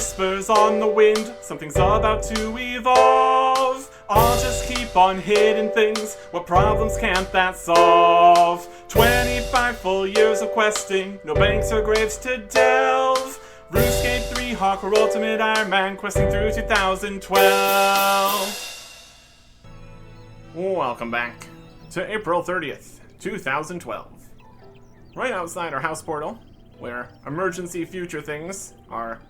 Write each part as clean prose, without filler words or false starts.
whispers on the wind, something's about to evolve. I'll just keep on hitting things, what problems can't that solve? 25 full years of questing, no banks or graves to delve. RuneScape 3 Hardcore Ultimate Ironman, questing through 2012. Welcome back to April 30th, 2012. Right outside our house portal, where emergency future things are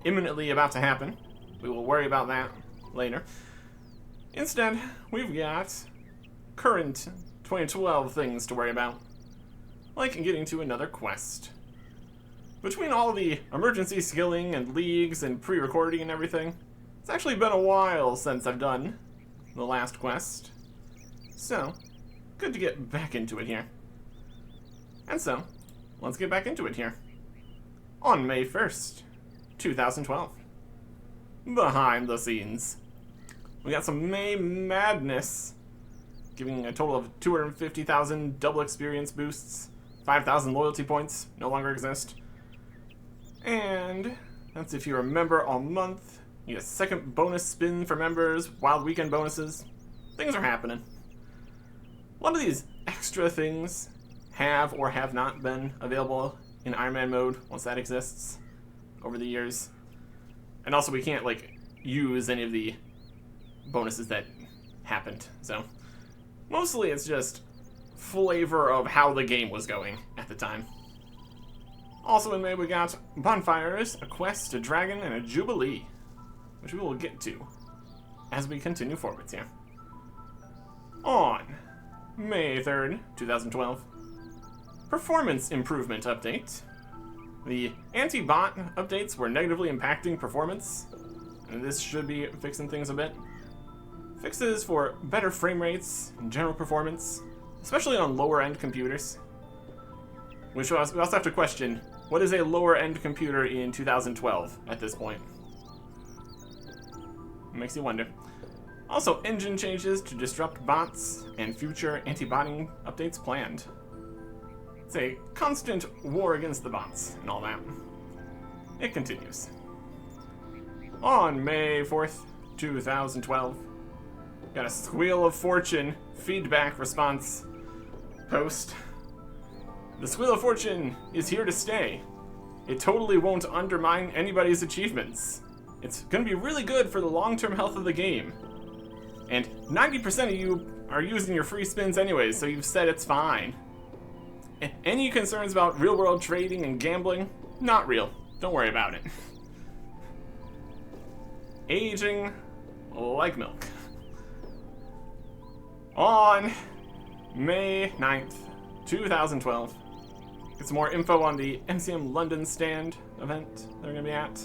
imminently about to happen. We will worry about that later. Instead, we've got current 2012 things to worry about, like getting to another quest. Between all the emergency skilling and leagues and pre-recording and everything, it's actually been a while since I've done the last quest. So, good to get back into it here. And so, let's get back into it here. On May 1st, 2012. Behind the scenes. We got some May madness, giving a total of 250,000 double experience boosts, 5,000 loyalty points, no longer exist. And that's if you're a member all month. You get a second bonus spin for members, wild weekend bonuses. Things are happening. A lot of these extra things have or have not been available in Ironman mode once that exists over the years. And also we can't use any of the bonuses that happened. So mostly it's just flavor of how the game was going at the time. Also in May we got bonfires, a quest, a dragon, and a jubilee, which we will get to as we continue forwards here. On May 3rd, 2012, performance improvement update. The anti-bot updates were negatively impacting performance, and this should be fixing things a bit. Fixes for better frame rates and general performance, especially on lower end computers. Which we also have to question, what is a lower end computer in 2012 at this point? It makes you wonder. Also, engine changes to disrupt bots and future anti-botting updates planned. It's a constant war against the bots and all that. It continues. On May 4th, 2012, got a Squeal of Fortune feedback response post. The Squeal of Fortune is here to stay. It totally won't undermine anybody's achievements. It's going to be really good for the long-term health of the game. And 90% of you are using your free spins anyways, so you've said it's fine. Any concerns about real-world trading and gambling? Not real. Don't worry about it. Aging like milk. On May 9th, 2012, get some more info on the MCM London stand event they're going to be at.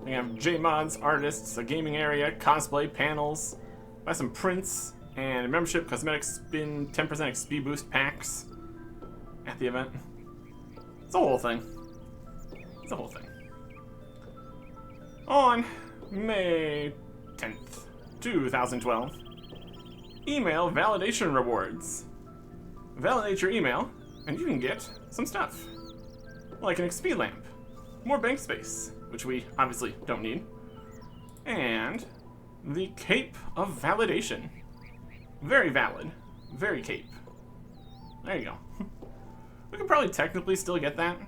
They have JMods, artists, a gaming area, cosplay, panels, buy some prints, and membership cosmetic spin 10% XP boost packs at the event. It's a whole thing. It's a whole thing. On May 10th, 2012, email validation rewards. Validate your email, and you can get some stuff. Like an XP lamp, more bank space, which we obviously don't need, and the Cape of Validation. Very valid. Very cape. There you go. We could probably technically still get that,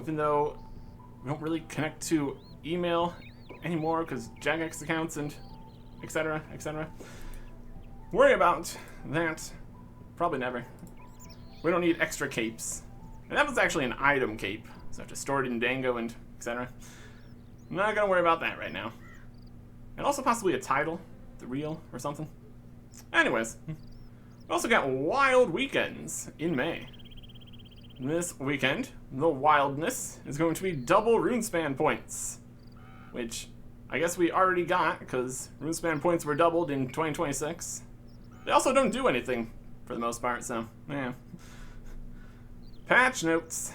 even though we don't really connect to email anymore because Jagex accounts and etc. etc. Worry about that. Probably never. We don't need extra capes. And that was actually an item cape, so I have to store it in Dango and etc. I'm not gonna worry about that right now. And also possibly a title, the reel or something. Anyways, we also got wild weekends in May. This weekend, the wildness is going to be double RuneSpan points, which I guess we already got because RuneSpan points were doubled in 2026. They also don't do anything for the most part, so yeah. Patch notes.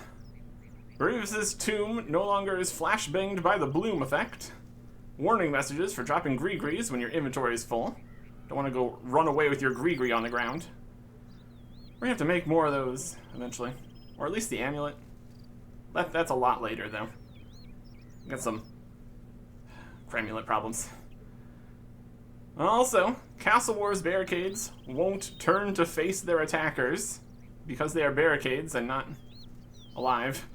Bereavus' tomb no longer is flashbanged by the bloom effect. Warning messages for dropping Gree-Grees when your inventory is full. Don't want to go run away with your Gree-Gree on the ground. We're going to have to make more of those eventually. Or at least the amulet. That's a lot later, though. Got some cramulent problems. Also, Castle Wars barricades won't turn to face their attackers because they are barricades and not alive.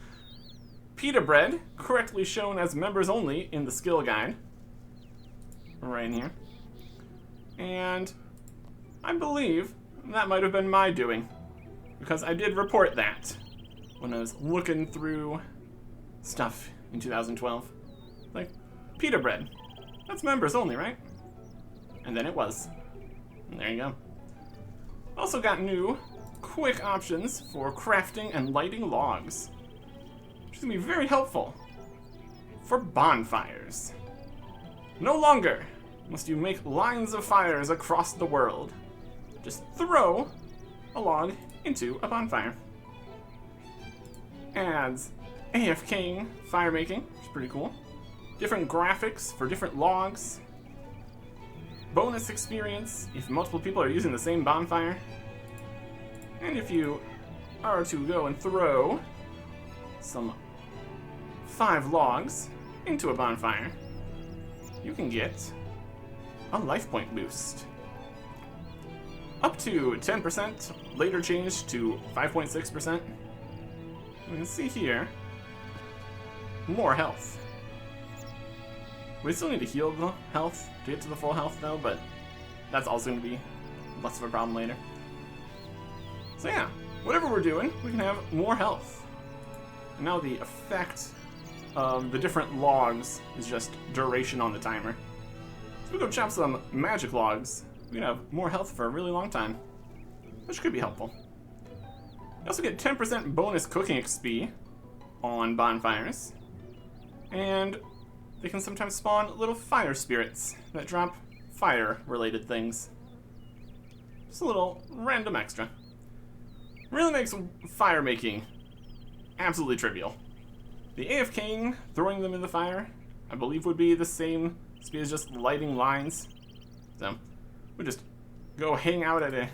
Pita bread, correctly shown as members only in the skill guide. Right in here. And I believe that might have been my doing, because I did report that when I was looking through stuff in 2012. Like, pita bread. That's members only, right? And then it was. And there you go. Also got new quick options for crafting and lighting logs, which is going to be very helpful for bonfires. No longer must you make lines of fires across the world. Just throw a log into a bonfire. Adds AFKing fire making, which is pretty cool. Different graphics for different logs. Bonus experience if multiple people are using the same bonfire. And if you are to go and throw some 5 logs into a bonfire, you can get a life point boost. Up to 10%, later changed to 5.6%. You can see here, more health. We still need to heal the health to get to the full health though, but that's also going to be less of a problem later. So yeah, whatever we're doing, we can have more health. And now the effect of the different logs is just duration on the timer. So we go chop some magic logs, we can have more health for a really long time, which could be helpful. You also get 10% bonus cooking XP on bonfires, and they can sometimes spawn little fire spirits that drop fire-related things. Just a little random extra. Really makes fire making absolutely trivial. The AFKing, throwing them in the fire, I believe would be the same speed as just lighting lines. So, we just go hang out at a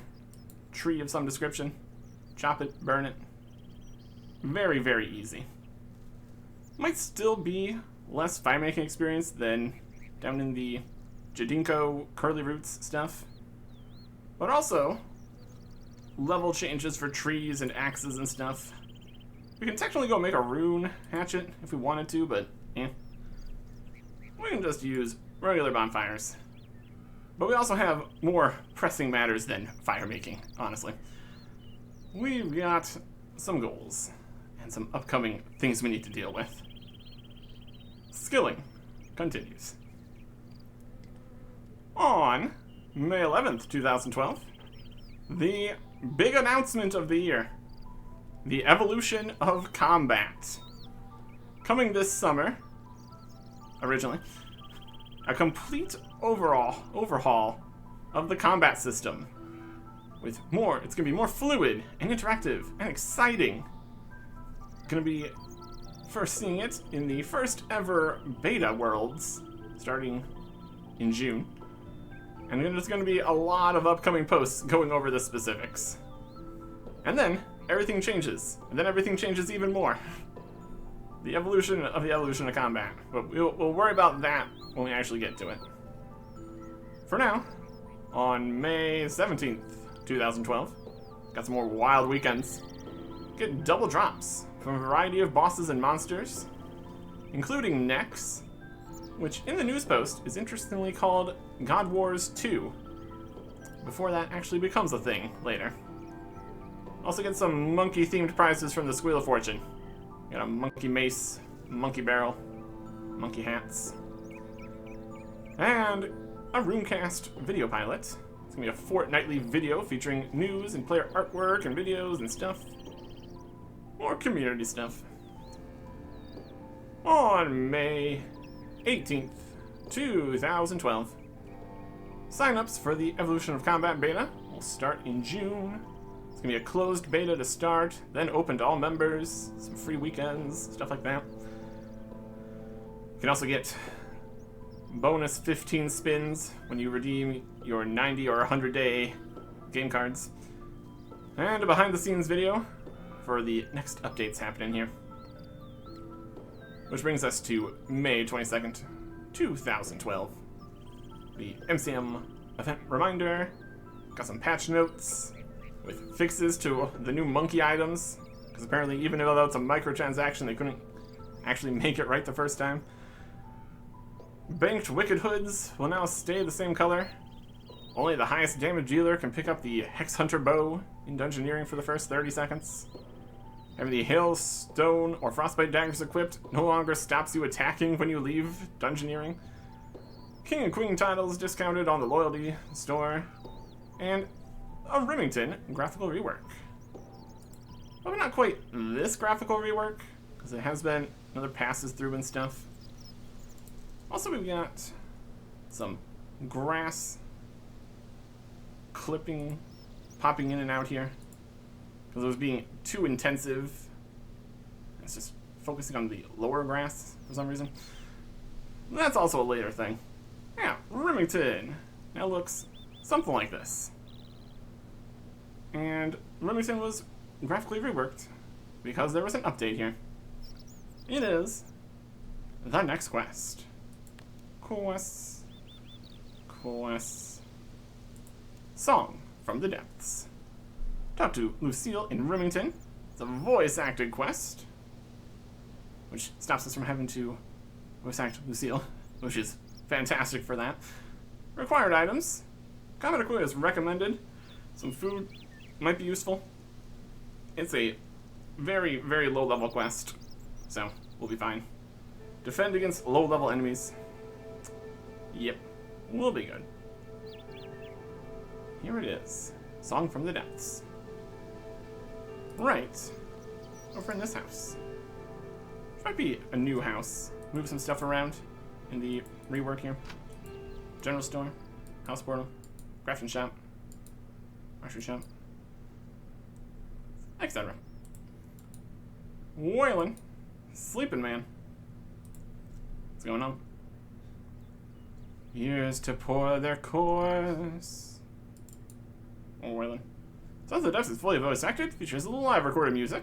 tree of some description, chop it, burn it. Very, very easy. Might still be less fire making experience than down in the Jadinko curly roots stuff. But also, level changes for trees and axes and stuff. We can technically go make a rune hatchet if we wanted to, but eh. We can just use regular bonfires. But we also have more pressing matters than fire making, honestly. We've got some goals and some upcoming things we need to deal with. Skilling continues. On May 11th, 2012, the big announcement of the year. The evolution of combat. Coming this summer, originally, a complete overhaul of the combat system. With more, it's going to be more fluid and interactive and exciting. Going to be first seeing it in the first ever beta worlds, starting in June. And there's going to be a lot of upcoming posts going over the specifics. And then, everything changes. And then everything changes even more. The evolution of combat. But we'll worry about that when we actually get to it. For now, on May 17th, 2012, got some more wild weekends. Get double drops from a variety of bosses and monsters, including Nex, which in the news post is interestingly called God Wars 2, before that actually becomes a thing later. Also get some monkey-themed prizes from the Squeal of Fortune. Got a monkey mace, monkey barrel, monkey hats, and a Runecast video pilot. It's gonna be a fortnightly video featuring news and player artwork and videos and stuff. More community stuff. On May 18th, 2012, signups for the Evolution of Combat beta will start in June. It's going to be a closed beta to start, then open to all members, some free weekends, stuff like that. You can also get bonus 15 spins when you redeem your 90 or 100 day game cards. And a behind the scenes video for the next updates happening here. Which brings us to May 22nd, 2012. The MCM event reminder. Got some patch notes with fixes to the new monkey items. Because apparently, even though it's a microtransaction, they couldn't actually make it right the first time. Banked Wicked Hoods will now stay the same color. Only the highest damage dealer can pick up the Hex Hunter bow in Dungeoneering for the first 30 seconds. Having the Hail, Stone, or Frostbite daggers equipped no longer stops you attacking when you leave Dungeoneering. King and Queen titles discounted on the Loyalty store. And a Remington graphical rework. Probably not quite this graphical rework, because it has been another passes through and stuff. Also, we've got some grass clipping, popping in and out here. Because it was being too intensive. It's just focusing on the lower grass for some reason. That's also a later thing. Yeah, Remington now looks something like this. And Remington was graphically reworked because there was an update here. It is the next quest. Quests. Song from the Depths. Talk to Lucille in Remington. It's a voice-acted quest, which stops us from having to voice-act Lucille, which is fantastic for that. Required items. Combat equipment is recommended. Some food might be useful. It's a very, very low-level quest, so we'll be fine. Defend against low-level enemies. Yep, we'll be good. Here it is. Song from the Depths. Right. Over in this house. This might be a new house. Move some stuff around in the rework here. General store. House portal. Crafting shop. Archery shop. Etc. Waylon. Sleeping man. What's going on? Years to pour their course. Oh, Waylon. Sons of the Depths is fully voice acted, features live recorded music.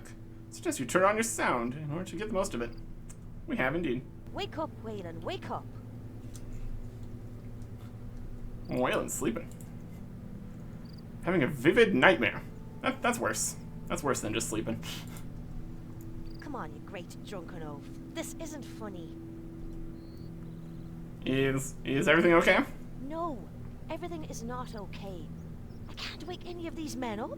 Suggest you turn on your sound in order to get the most of it. We have indeed. Wake up, Waylon, wake up. Waylon's sleeping. Having a vivid nightmare. That's worse. That's worse than just sleeping. Come on, you great drunken oaf. This isn't funny. Is everything okay? No, everything is not okay. I can't wake any of these men up.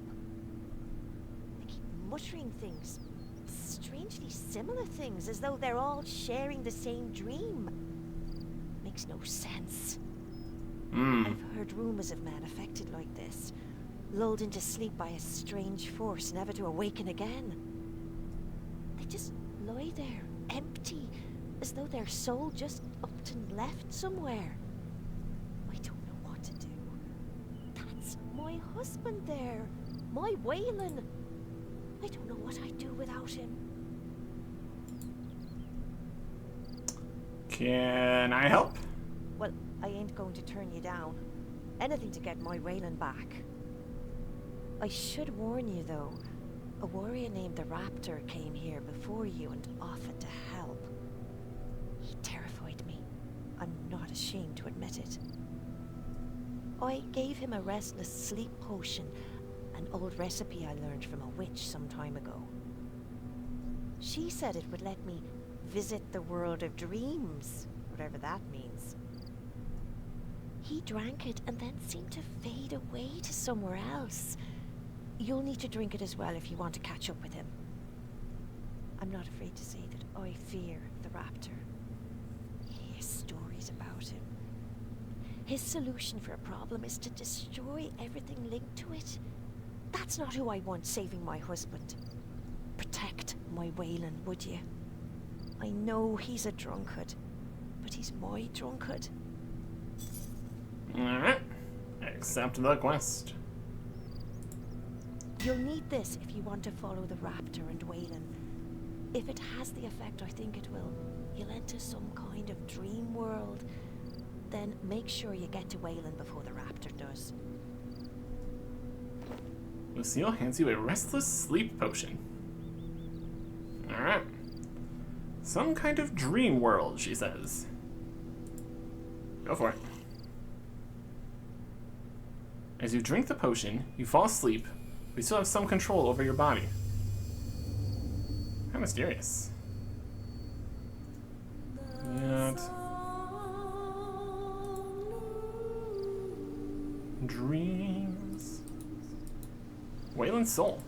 They keep muttering things, strangely similar things, as though they're all sharing the same dream. Makes no sense. I've heard rumors of men affected like this, lulled into sleep by a strange force, never to awaken again. They just lie there, empty, as though their soul just upped and left somewhere. I don't know what to do. That's my husband there, my Waylon. I don't know what I'd do without him. Can I help? Well, I ain't going to turn you down. Anything to get my Waylon back. I should warn you, though. A warrior named the Raptor came here before you and offered to help. He terrified me. I'm not ashamed to admit it. I gave him a restless sleep potion, an old recipe I learned from a witch some time ago. She said it would let me visit the world of dreams, whatever that means. He drank it and then seemed to fade away to somewhere else. You'll need to drink it as well if you want to catch up with him. I'm not afraid to say that I fear the Raptor. I hear stories about him. His solution for a problem is to destroy everything linked to it. That's not who I want saving my husband. Protect my Waylon, would you? I know he's a drunkard, but he's my drunkard. Alright. Accept the quest. You'll need this if you want to follow the Raptor and Waylon. If it has the effect I think it will, you'll enter some kind of dream world. Then make sure you get to Waylon before the Raptor does. Lucille hands you a restless sleep potion. Alright. Some kind of dream world, she says. Go for it. As you drink the potion, you fall asleep, but you still have some control over your body. How mysterious. Yet. Dreams. Wayland's soul.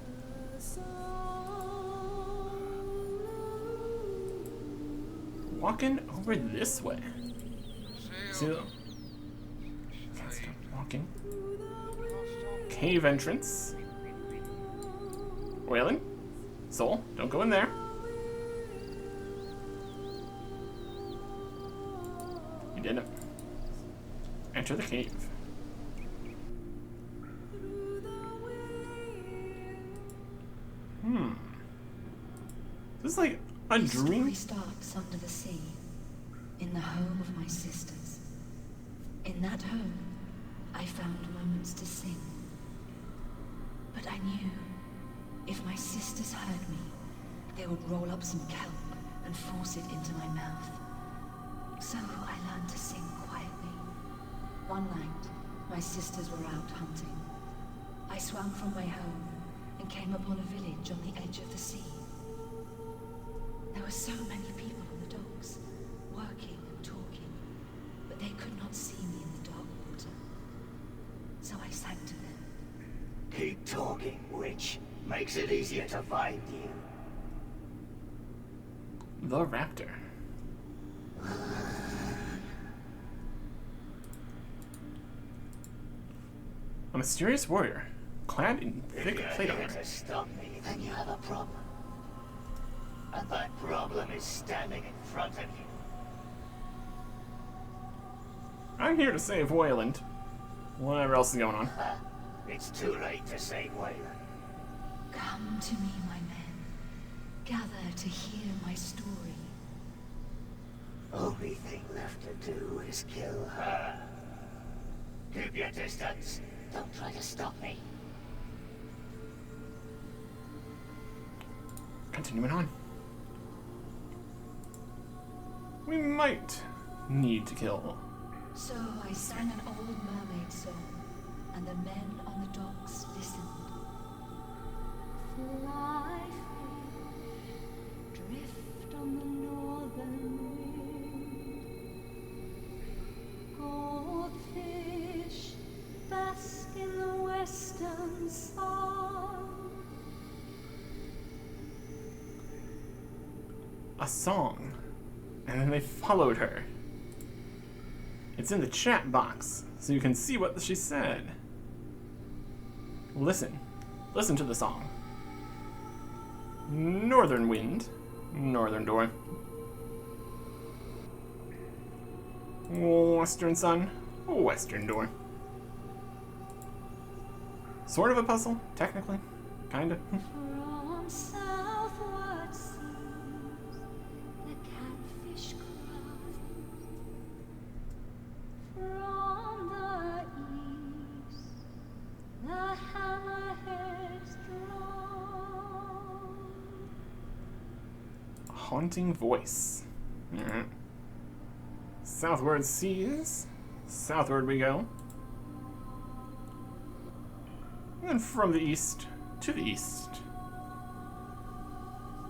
Walking over this way. See the... Can't stop walking. Cave entrance. Wayland? Soul, don't go in there. You didn't. Enter the cave. This is like a dream. The story starts under the sea, in the home of my sisters. In that home, I found moments to sing. But I knew, if my sisters heard me, they would roll up some kelp and force it into my mouth. So I learned to sing quietly. One night, my sisters were out hunting. I swam from my home and came upon a village on the edge of the sea. There were so many people on the docks, working and talking, but they could not see me in the dark water. So I sang to them. Keep talking, witch. Makes it easier to find you. The raptor. A mysterious warrior, clad in thick plate armor. If you're here to stop me, then you have a problem. And that problem is standing in front of you. I'm here to save Wayland. Whatever else is going on. It's too late to save Wayland. Come to me, my men. Gather to hear my story. Only thing left to do is kill her. Keep your distance. Don't try to stop me. Continuing on. We might need to kill. So I sang an old mermaid song, and the men on the docks listened. Fly free, drift on the northern wind. Goldfish, bask in the western sun. A song. And then they followed her. It's in the chat box, so you can see what she said. Listen. Listen to the song. Northern wind. Northern door. Western sun. Western door. Sort of a puzzle, technically. Kinda. From southward seas, the catfish cry. From the east, the hammerheads draw. A haunting voice. Alright. Southward seas. Southward we go. And then from the east to the east.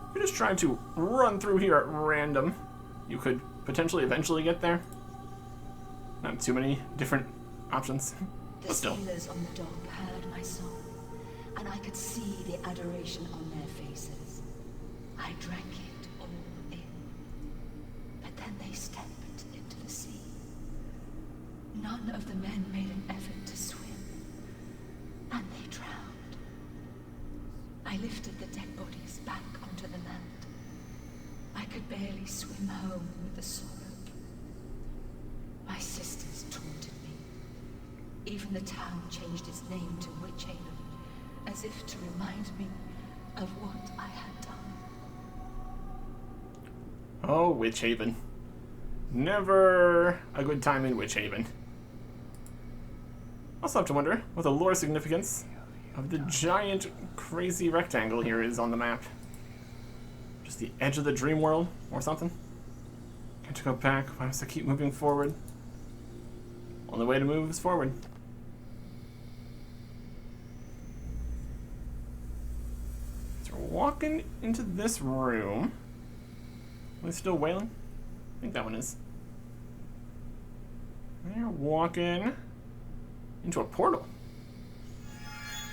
If you're just trying to run through here at random, you could potentially eventually get there. Not too many different options, The but still. sailors on the dock heard my song, and I could see the adoration on their faces. I drank it all in, but then they stepped into the sea. None of the men made an effort to swim, and they drowned. I lifted the dead bodies back onto the land. I could barely swim home with the sorrow. My sisters taunted me. Even the town changed its name to Witch Haven, as if to remind me of what I had done. Oh, Witch Haven. Never a good time in Witch Haven. Also have to wonder what the lore significance of the giant, crazy rectangle here is on the map. Just the edge of the dream world or something? Can't you go back? Why must I keep moving forward? Only way to move is forward. So we're walking into this room. Are they still wailing? I think that one is. They're walking into a portal.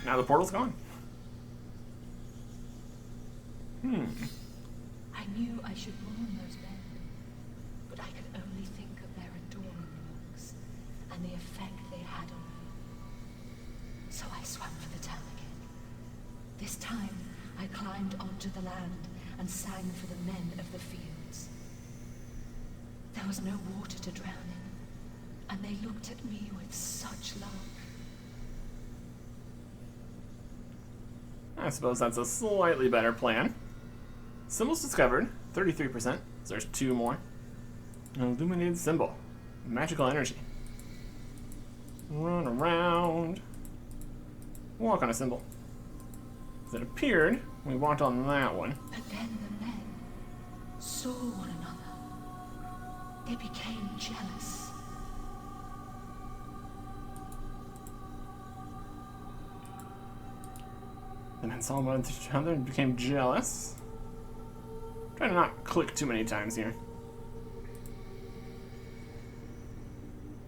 Now the portal's gone. I knew I should warn those men, but I could only think of their adoring looks and the effect they had on me. So I swam for the town again. This time, I climbed onto the land and sang for the men of the fields. There was no water to drown in, and they looked at me with such love. I suppose that's a slightly better plan. Symbols discovered, 33%. So there's 2 more. An illuminated symbol. Magical energy. Run around. Walk on a symbol. As it appeared, we walked on that one. But then the men saw one another. They became jealous. The men saw one each other and became jealous. Trying to not click too many times here.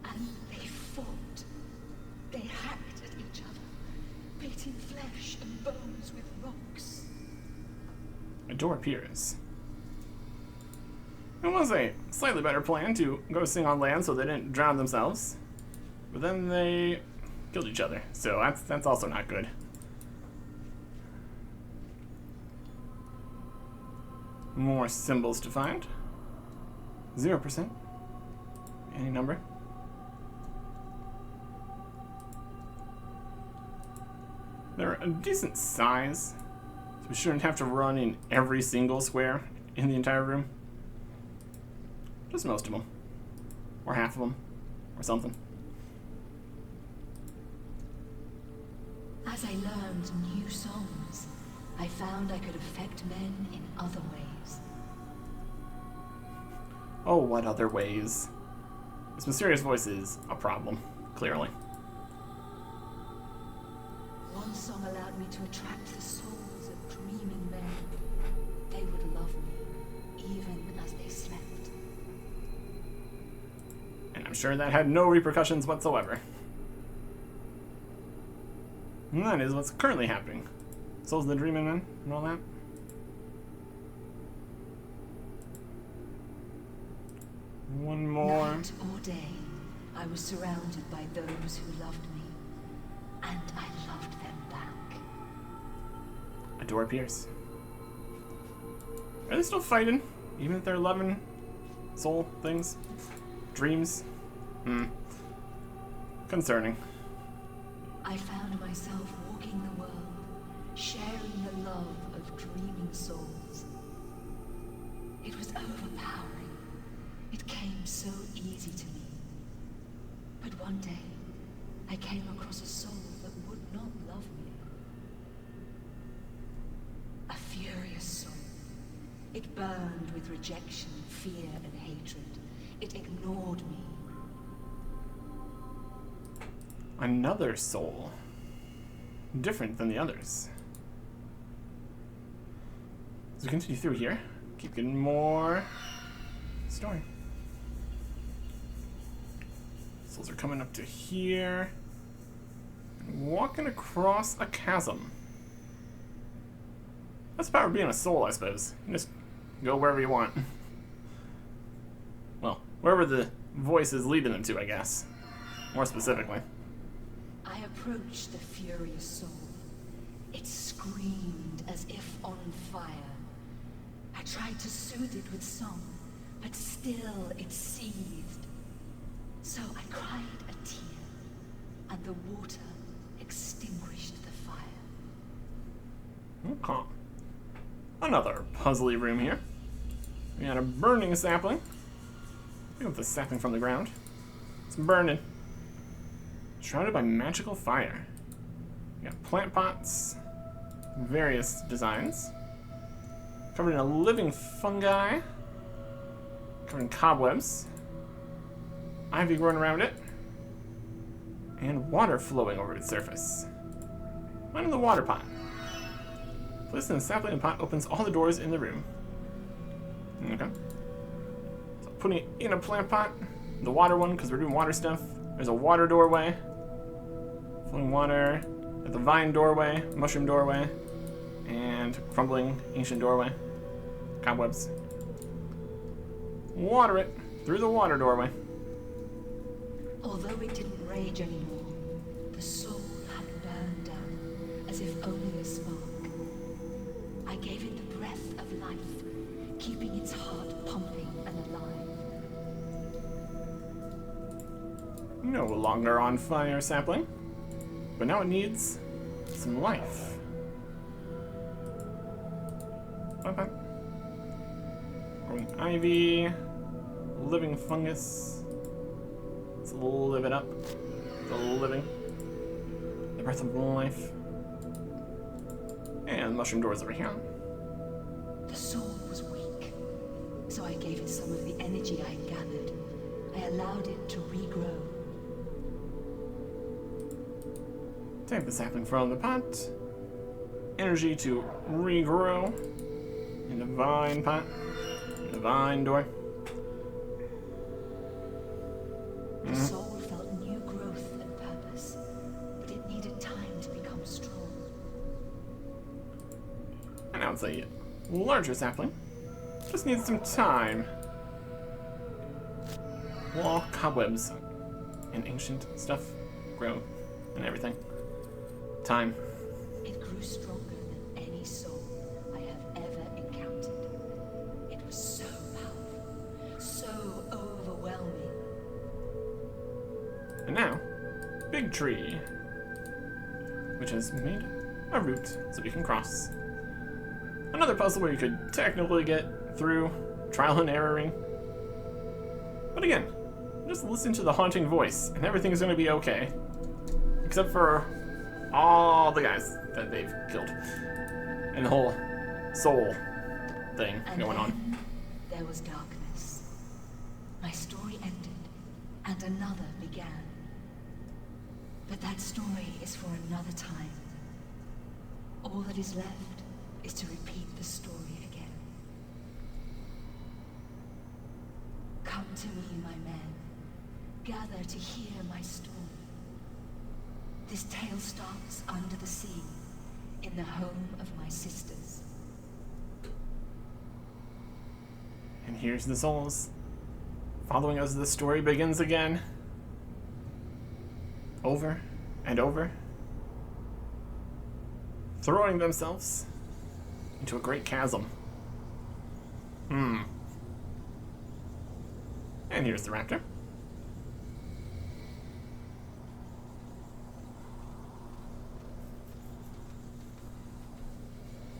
And they fought. They hacked at each other, beating flesh and bones with rocks. A door appears. It was a slightly better plan to go sing on land so they didn't drown themselves. But then they killed each other, so that's also not good. More symbols to find. 0%. Any number. They're a decent size, so we shouldn't have to run in every single square in the entire room. Just most of them. Or half of them. Or something. As I learned new songs, I found I could affect men in other ways. Oh, what other ways? This mysterious voice is a problem, clearly. One song allowed me to attract the souls of dreaming men. They would love me, even as they slept. And I'm sure that had no repercussions whatsoever. And that is what's currently happening. Souls of the Dreaming Men and all that. One more. Night or day, I was surrounded by those who loved me, and I loved them back. A door appears. Are they still fighting? Even if they're 11 soul things? Dreams? Concerning. I found myself walking the world, sharing the love of dreaming souls. It was overpowering. It came so easy to me. But one day, I came across a soul that would not love me. A furious soul. It burned with rejection, fear, and hatred. It ignored me. Another soul. Different than the others. As we continue through here, keep getting more story. Souls are coming up to here. And walking across a chasm. That's the power of being a soul, I suppose. You just go wherever you want. Well, wherever the voice is leading them to, I guess. More specifically. I approached the furious soul. It screamed as if on fire. I tried to soothe it with song, but still it seethed. So I cried a tear, and the water extinguished the fire. Okay. Another puzzly room here. We got a burning sapling. Pick up the sapling from the ground. It's burning. Shrouded by magical fire. We got plant pots. Various designs. Covered in a living fungi. Covered in cobwebs. Ivy growing around it. And water flowing over its surface. Find the water pot. Placing the sapling in the pot opens all the doors in the room. Okay. So putting it in a plant pot. The water one, because we're doing water stuff. There's a water doorway. Flowing water. At the vine doorway. Mushroom doorway. And crumbling ancient doorway. Cobwebs. Water it through the water doorway. Although it didn't rage anymore, the soul had burned down, as if only a spark. I gave it the breath of life, keeping its heart pumping and alive. No longer on fire, sapling. But now it needs some life. Okay. Growing ivy, living fungus. Let's live it up. The living. The breath of life. And mushroom doors over here. The soul was weak, so I gave it some of the energy I had gathered. I allowed it to regrow. Take the sapling from the pot. Energy to regrow. In the vine pot. In the vine door. The soul felt new growth and purpose, but it needed time to become strong. And now it's a larger sapling. Just needs some time. Wall cobwebs and ancient stuff grow and everything. Time. It grew stronger than any soul I have ever encountered. It was so powerful, so overwhelming. And now, big tree, which has made a route so we can cross. Another puzzle where you could technically get through, trial and erroring. But again, just listen to the haunting voice and everything's going to be okay. Except for all the guys that they've killed. And the whole soul thing going on. There was darkness. My story ended, and another began. But that story is for another time. All that is left is to repeat the story again. Come to me, my men. Gather to hear my story. This tale starts under the sea, in the home of my sisters. And here's the souls, following as the story begins again. Over and over. Throwing themselves into a great chasm. And here's the raptor.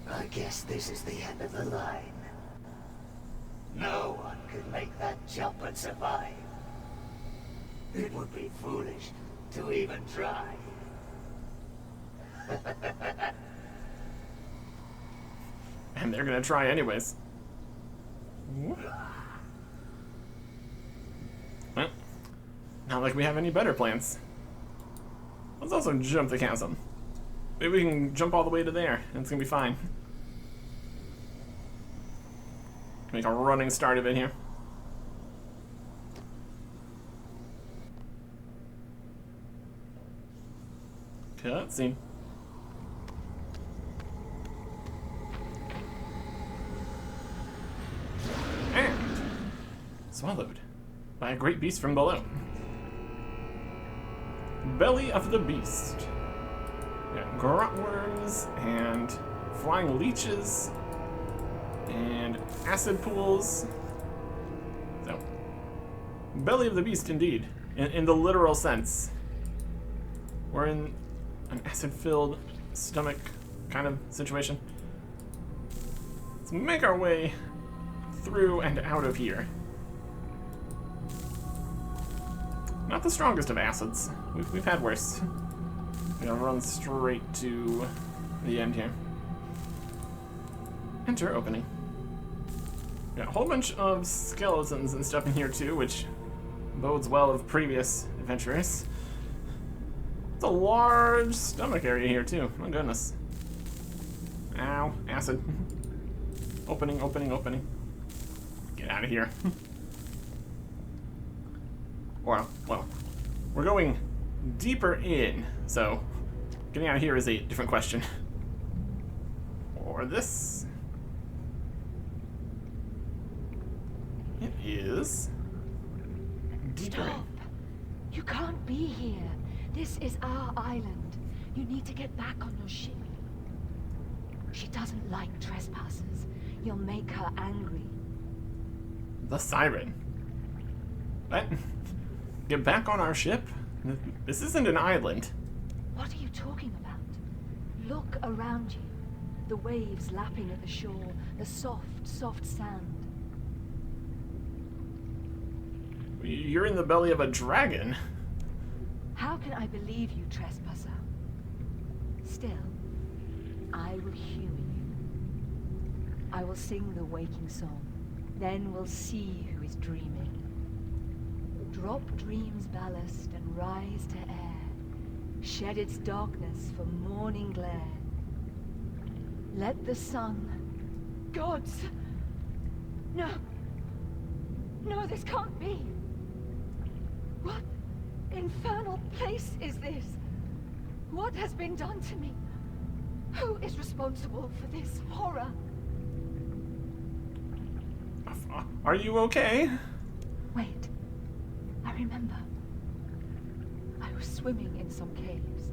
I guess this is the end of the line. No one could make that jump and survive. It would be foolish to even try. And they're gonna try anyways. Well, not like we have any better plans. Let's also jump the chasm. Maybe we can jump all the way to there, and it's gonna be fine. Make a running start of it here. Cutscene. And swallowed by a great beast from below. Belly of the beast. We got grot worms and flying leeches and acid pools. So, belly of the beast indeed, in the literal sense. We're in an acid-filled stomach kind of situation. Let's make our way through and out of here. Not the strongest of acids. We've had worse. We're gonna run straight to the end here. Enter opening. Got a whole bunch of skeletons and stuff in here too, which bodes well of previous adventurers. It's a large stomach area here too. My goodness. Ow, acid. Opening, opening, opening. Get out of here. Well, we're going deeper in, so getting out of here is a different question. Or this. It is deeper in. Stop! You can't be here. This is our island. You need to get back on your ship. She doesn't like trespassers. You'll make her angry. The siren. What? Get back on our ship? This isn't an island. What are you talking about? Look around you. The waves lapping at the shore, the soft, soft sand. You're in the belly of a dragon. How can I believe you, trespasser? Still, I will humor you. I will sing the waking song. Then we'll see who is dreaming. Drop dream's ballast and rise to air. Shed its darkness for morning glare. Let the sun... Gods! No! No, this can't be! What infernal place is this? What has been done to me? Who is responsible for this horror? Are you okay? Wait. I remember. I was swimming in some caves.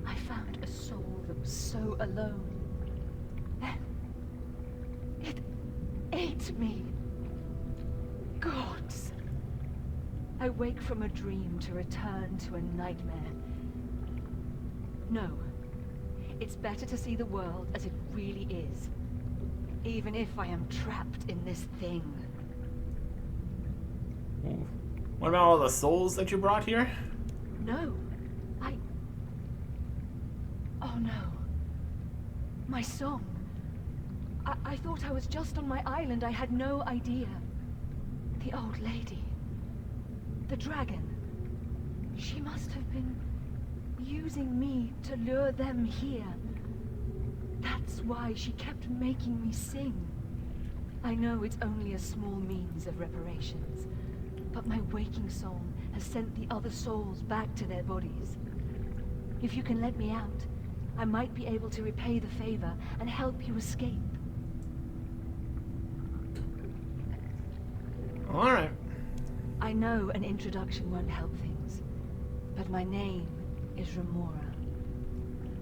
I found a soul that was so alone. Then... it ate me. Gods! I wake from a dream to return to a nightmare. No. It's better to see the world as it really is. Even if I am trapped in this thing. What about all the souls that you brought here? No. Oh no. My song. I thought I was just on my island. I had no idea. The old lady. The dragon. She must have been using me to lure them here. That's why she kept making me sing. I know it's only a small means of reparations, but my waking song has sent the other souls back to their bodies. If you can let me out, I might be able to repay the favor and help you escape. All right. I know an introduction won't help things, but my name is Remora.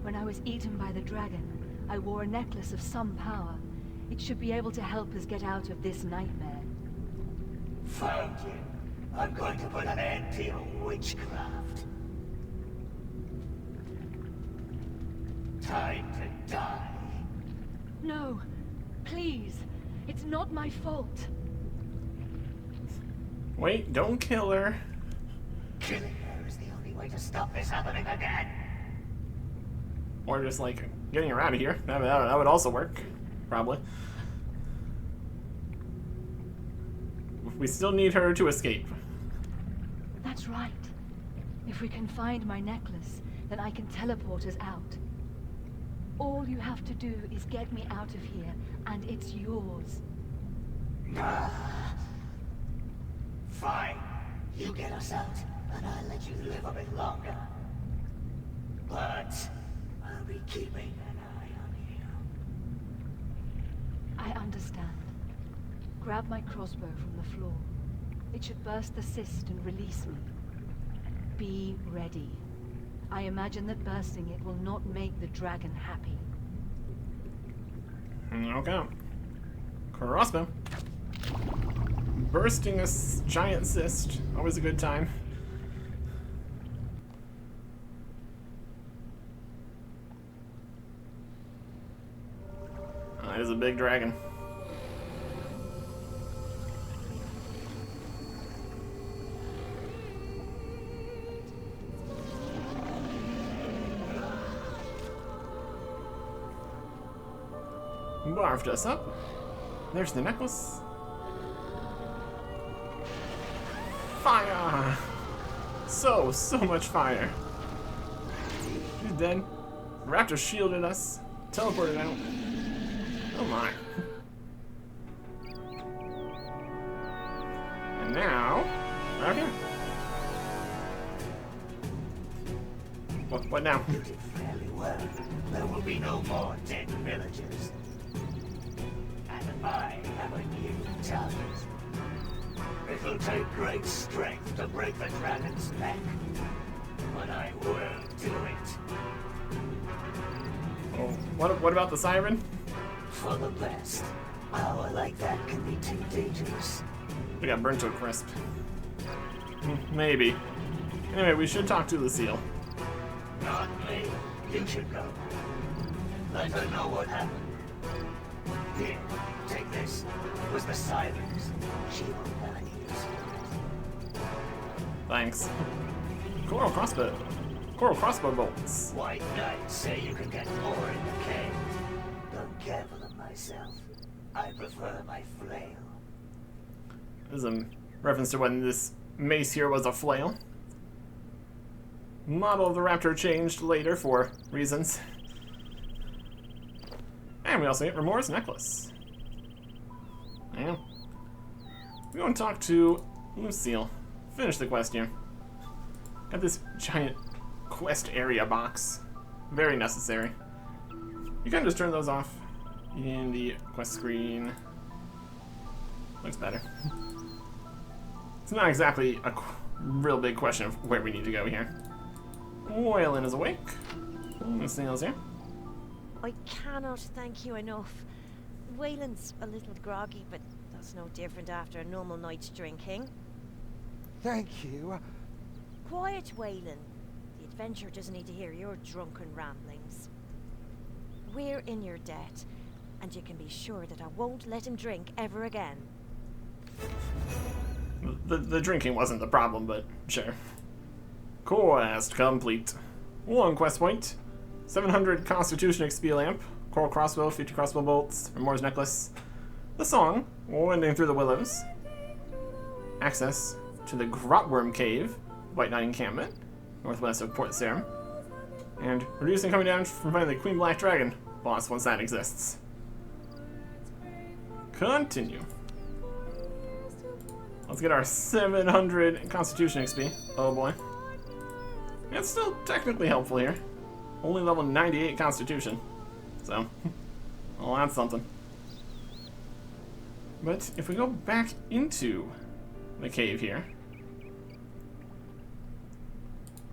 When I was eaten by the dragon, I wore a necklace of some power. It should be able to help us get out of this nightmare. Found you. I'm going to put an end to your witchcraft. Time to die. No, please. It's not my fault. Wait, don't kill her. Killing her is the only way to stop this happening again. Or just like getting her out of here. That would also work, probably. We still need her to escape. That's right. If we can find my necklace, then I can teleport us out. All you have to do is get me out of here, and it's yours. Fine. You get us out, and I'll let you live a bit longer. But I'll be keeping an eye on you. I understand. Grab my crossbow from the floor. It should burst the cyst and release me. Be ready. I imagine that bursting it will not make the dragon happy. Okay. Crossbow. Bursting a giant cyst. Always a good time. There's a big dragon. Barfed us up. There's the necklace. Fire! So much fire. He's dead. Raptor shielded us. Teleported out. Oh my. And now, right here. What now? You did fairly well. There will be no more dead villagers. And I have a new target. It'll take great strength to break the dragon's neck, but I will do it. Oh, what about the siren? For the best. Power like that can be too dangerous. We got burnt to a crisp. Maybe. Anyway, we should talk to the seal. Not me. You should go. Let her know what happened. Here, take this. It was the sirens. She won't have any use for it. Thanks. Coral crossbow bolts. White knights say you can get more in the cave. Don't care for them myself. I prefer my flail. This is a reference to when this mace here was a flail. Model of the Raptor changed later for reasons. And we also get Remorse necklace. Yeah. We want to talk to Lucille. Finish the quest here. Got this giant quest area box. Very necessary. You can just turn those off in the quest screen. Looks better. It's not exactly a real big question of where we need to go here. Waylon is awake. Anything else here? I cannot thank you enough. Waylon's a little groggy, but that's no different after a normal night's drinking. Thank you. Quiet, Waylon. The adventurer doesn't need to hear your drunken ramblings. We're in your debt, and you can be sure that I won't let him drink ever again. The drinking wasn't the problem, but sure. Quest complete. 1 quest point. 700 Constitution XP lamp. Coral crossbow, 50 crossbow bolts. Remorse necklace. The song, Wending Through the Willows. Access to the Grotworm Cave, White Knight encampment, northwest of Port Sarim. And reducing coming down from finding the Queen Black Dragon boss once that exists. Continue. Let's get our 700 Constitution XP. Oh boy. It's still technically helpful here. Only level 98 Constitution. So, well, that's something. But if we go back into the cave here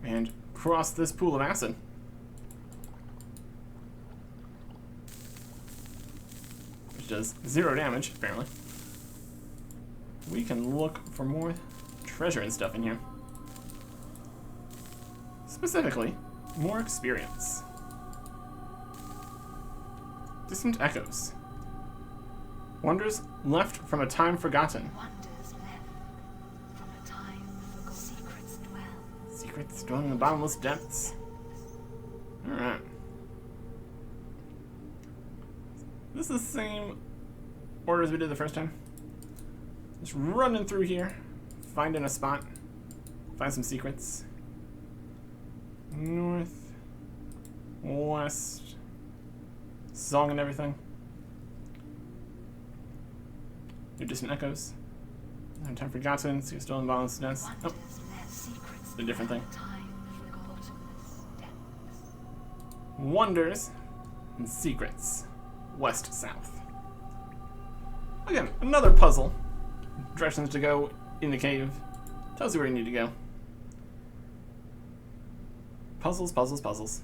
and cross this pool of acid, which does 0 damage, apparently, we can look for more treasure and stuff in here. Specifically, more experience. Distant echoes. Wonders left from a time forgotten. Wonders left from a time forgotten. Secrets dwell. Secrets dwelling in the bottomless depths. Alright. This is the same order as we did the first time. Just running through here, finding a spot, find some secrets. North, west, song and everything. New distant echoes. No time forgotten. See, still in balance. Oh, a different thing. Wonders and secrets. West, south. Again, another puzzle. Directions to go in the cave. Tells you where you need to go. Puzzles, puzzles, puzzles.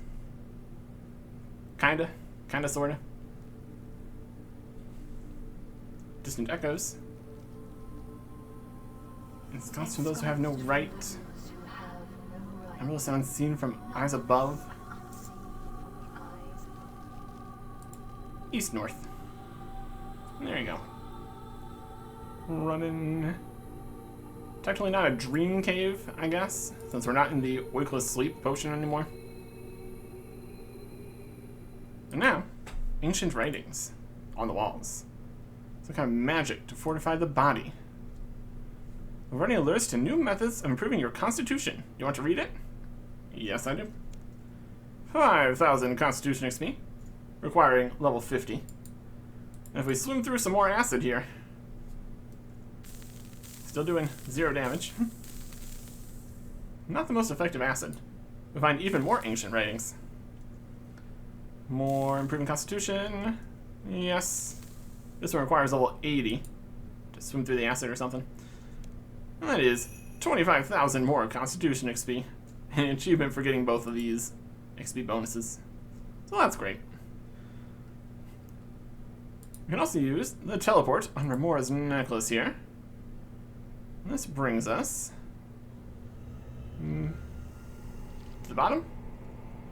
Kinda, sorta. Distant echoes. It's comes from those who have no right. Emerald sounds seen from eyes above. East north. There you go. Running. Technically not a dream cave, I guess, since we're not in the Oikless sleep potion anymore. And now, ancient writings on the walls. Some kind of magic to fortify the body. Running alerts to new methods of improving your constitution. You want to read it? Yes, I do. 5,000 constitution XP, requiring level 50. And if we swim through some more acid here, still doing 0 damage. Not the most effective acid. We find even more ancient writings. More improving constitution. Yes. This one requires level 80 to swim through the acid or something. And that is 25,000 more constitution XP. An achievement for getting both of these XP bonuses. So that's great. We can also use the teleport on Remora's necklace here. And this brings us to the bottom?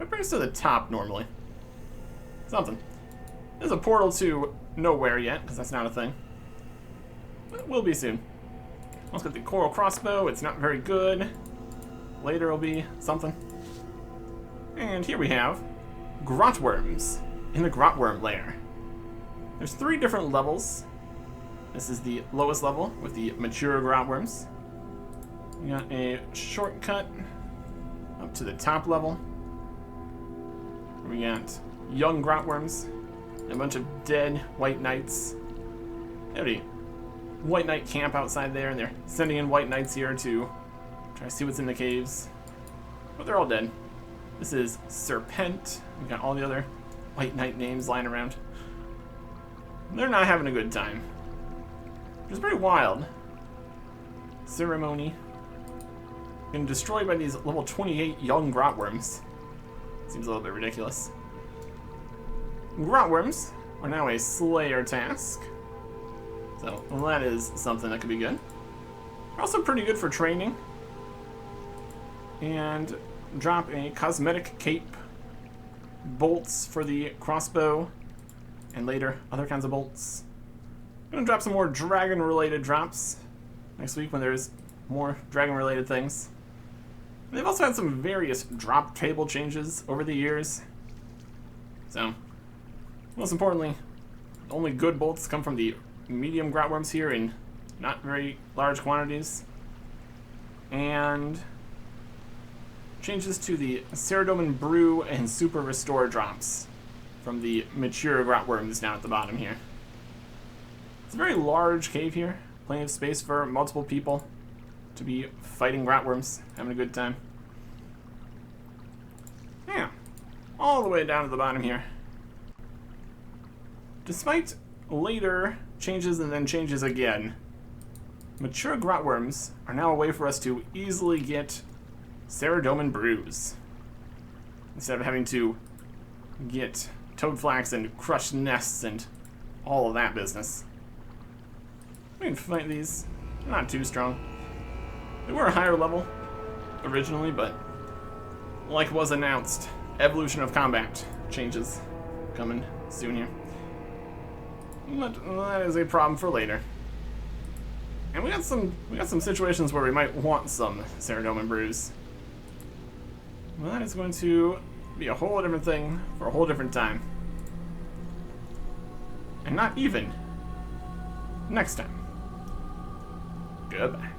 It brings us to the top normally. Something. There's a portal to nowhere yet, because that's not a thing. But it will be soon. Let's get the coral crossbow. It's not very good. Later it'll be something. And here we have grotworms in the grotworm lair. There's 3 different levels. This is the lowest level with the mature grotworms. We got a shortcut up to the top level. We got young grotworms, and a bunch of dead white knights. They have a white knight camp outside there, and they're sending in white knights here to try to see what's in the caves. But they're all dead. This is Serpent. We got all the other white knight names lying around. They're not having a good time. Which is pretty wild. Ceremony. Been destroyed by these level 28 young grotworms. Seems a little bit ridiculous. Grotworms are now a Slayer task. So that is something that could be good. They're also pretty good for training. And drop a cosmetic cape. Bolts for the crossbow. And later, other kinds of bolts. I'm gonna drop some more dragon-related drops next week when there's more dragon-related things. And they've also had some various drop table changes over the years. So, most importantly, only good bolts come from the medium grotworms here in not very large quantities. And changes to the Ceradomin Brew and Super Restore drops from the mature grotworms down at the bottom here. It's a very large cave here. Plenty of space for multiple people to be fighting grotworms, having a good time. Yeah, all the way down to the bottom here. Despite later changes and then changes again, mature grotworms are now a way for us to easily get Ceradomin brews, instead of having to get toadflax and crushed nests and all of that business. We can fight these. They're not too strong. They were a higher level originally, but like was announced, evolution of combat changes coming soon here. But that is a problem for later. And we got some situations where we might want some Ceradomin brews. Well, that is going to be a whole different thing for a whole different time. And not even next time. Goodbye.